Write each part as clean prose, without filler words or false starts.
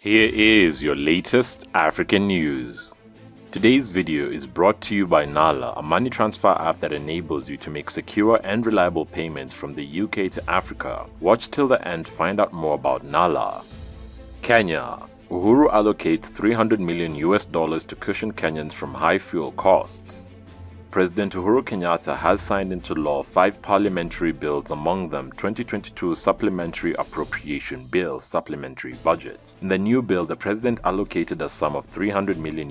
Here is your latest African news. Today's video is brought to you by Nala, a money transfer app that enables you to make secure and reliable payments from the UK to Africa. Watch till the end to find out more about Nala. Kenya. Uhuru allocates $300 million to cushion Kenyans from high fuel costs. President Uhuru Kenyatta has signed into law 5 parliamentary bills, among them 2022 Supplementary Appropriation Bill Supplementary Budget. In the new bill, the president allocated a sum of $300 million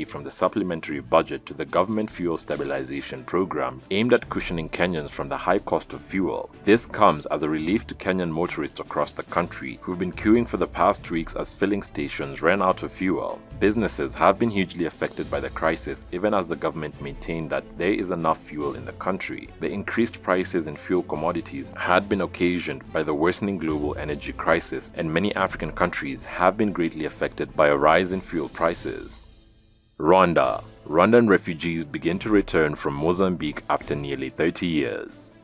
from the supplementary budget to the government fuel stabilization program aimed at cushioning Kenyans from the high cost of fuel. This comes as a relief to Kenyan motorists across the country who've been queuing for the past weeks as filling stations ran out of fuel. Businesses have been hugely affected by the crisis, even as the government maintained that there is enough fuel in the country. The increased prices in fuel commodities had been occasioned by the worsening global energy crisis, and many African countries have been greatly affected by a rise in fuel prices. Rwanda. Rwandan refugees begin to return from Mozambique after nearly 30 years.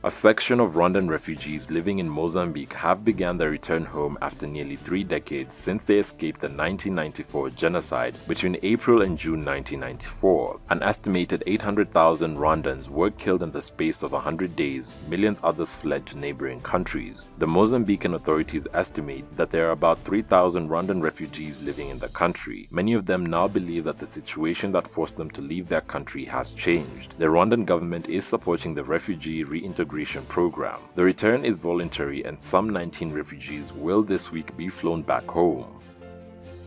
A section of Rwandan refugees living in Mozambique have begun their return home after nearly 3 decades since they escaped the 1994 genocide between April and June 1994. An estimated 800,000 Rwandans were killed in the space of 100 days. Millions others fled to neighboring countries. The Mozambican authorities estimate that there are about 3,000 Rwandan refugees living in the country. Many of them now believe that the situation that forced them to leave their country has changed. The Rwandan government is supporting the refugee reintegration program. The return is voluntary, and some 19 refugees will this week be flown back home.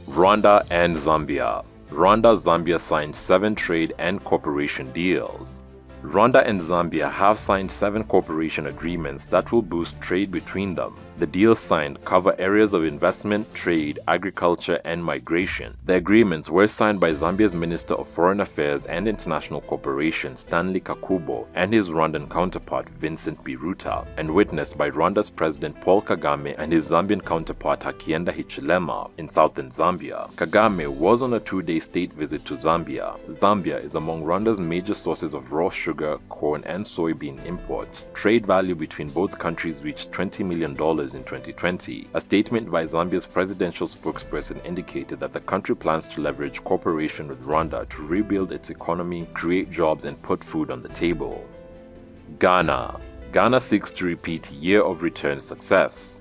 Rwanda and Zambia. Rwanda-Zambia signed 7 trade and cooperation deals. Rwanda and Zambia have signed 7 cooperation agreements that will boost trade between them. The deals signed cover areas of investment, trade, agriculture, and migration. The agreements were signed by Zambia's Minister of Foreign Affairs and International Cooperation, Stanley Kakubo, and his Rwandan counterpart, Vincent Biruta, and witnessed by Rwanda's President Paul Kagame and his Zambian counterpart, Hakainde Hichilema, in southern Zambia. Kagame was on a 2-day state visit to Zambia. Zambia is among Rwanda's major sources of raw sugar, corn, and soybean imports. Trade value between both countries reached $20 million in 2020. A statement by Zambia's presidential spokesperson indicated that the country plans to leverage cooperation with Rwanda to rebuild its economy, create jobs, and put food on the table. Ghana. Ghana seeks to repeat year of return success.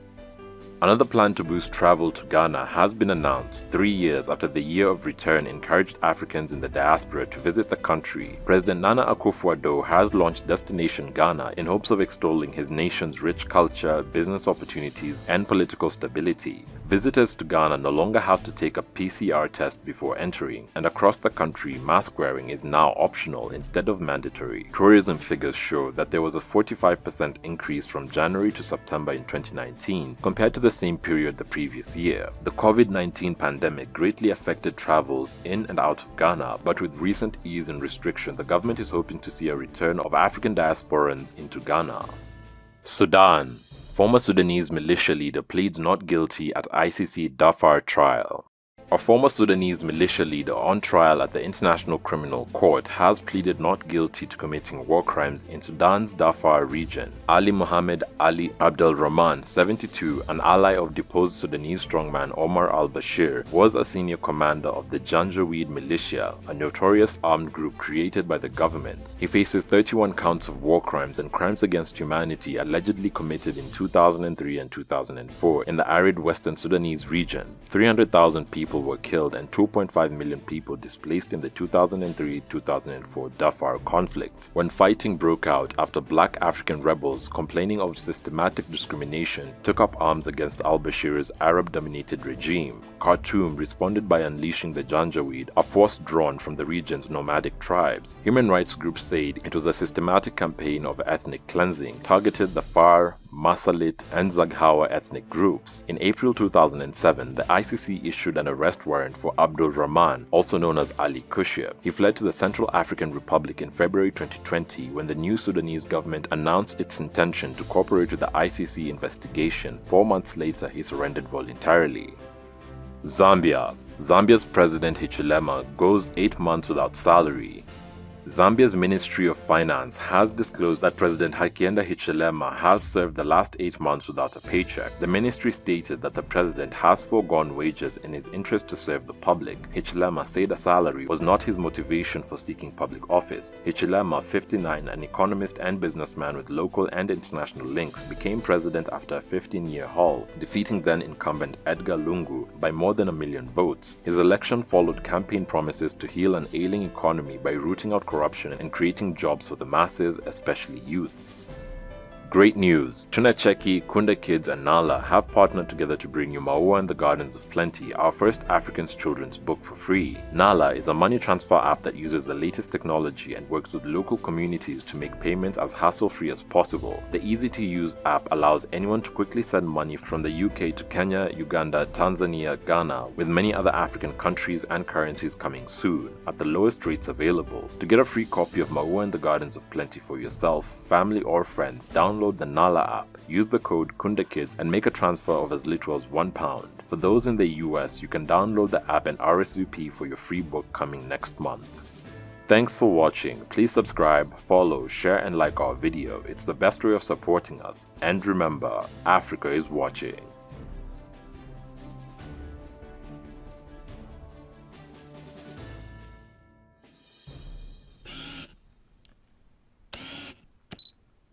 Another plan to boost travel to Ghana has been announced 3 years after the year of return encouraged Africans in the diaspora to visit the country. President Nana Akufo-Addo has launched Destination Ghana in hopes of extolling his nation's rich culture, business opportunities, and political stability. Visitors to Ghana no longer have to take a PCR test before entering, and across the country, mask wearing is now optional instead of mandatory. Tourism figures show that there was a 45% increase from January to September in 2019 compared to the same period the previous year. The COVID-19 pandemic greatly affected travels in and out of Ghana, but with recent ease in restriction, the government is hoping to see a return of African diasporans into Ghana. Sudan. Former Sudanese militia leader pleads not guilty at ICC Darfur trial. A former Sudanese militia leader on trial at the International Criminal Court has pleaded not guilty to committing war crimes in Sudan's Darfur region. Ali Mohammed Ali Abdelrahman, 72, an ally of deposed Sudanese strongman Omar al-Bashir, was a senior commander of the Janjaweed militia, a notorious armed group created by the government. He faces 31 counts of war crimes and crimes against humanity allegedly committed in 2003 and 2004 in the arid western Sudanese region. 300,000 people were killed and 2.5 million people displaced in the 2003-2004 Darfur conflict, when fighting broke out after black African rebels complaining of systematic discrimination took up arms against al-Bashir's Arab-dominated regime. Khartoum responded by unleashing the Janjaweed, a force drawn from the region's nomadic tribes. Human rights groups said it was a systematic campaign of ethnic cleansing, targeted the Far, Masalit, and Zaghawa ethnic groups. In April 2007, the ICC issued an arrest warrant for Abdul Rahman, also known as Ali Kushir. He fled to the Central African Republic in February 2020 when the new Sudanese government announced its intention to cooperate with the ICC investigation. 4 months later, he surrendered voluntarily. Zambia. Zambia's President Hichilema goes 8 months without salary. Zambia's Ministry of Finance has disclosed that President Hakainde Hichilema has served the last 8 months without a paycheck. The ministry stated that the president has foregone wages in his interest to serve the public. Hichilema said a salary was not his motivation for seeking public office. Hichilema, 59, an economist and businessman with local and international links, became president after a 15-year haul, defeating then-incumbent Edgar Lungu by more than 1 million votes. His election followed campaign promises to heal an ailing economy by rooting out corruption and creating jobs for the masses, especially youths. Great news! Tunacheki, Kunda Kids and Nala have partnered together to bring you Maua and the Gardens of Plenty, our first African's children's book, for free. Nala is a money transfer app that uses the latest technology and works with local communities to make payments as hassle-free as possible. The easy-to-use app allows anyone to quickly send money from the UK to Kenya, Uganda, Tanzania, Ghana, with many other African countries and currencies coming soon, at the lowest rates available. To get a free copy of Maua and the Gardens of Plenty for yourself, family or friends, download the Nala app, use the code KUNDAKIDS and make a transfer of as little as £1. For those in the US, you can download the app and RSVP for your free book coming next month. Thanks for watching. Please subscribe, follow, share and like our video. It's the best way of supporting us. And remember, Africa is watching.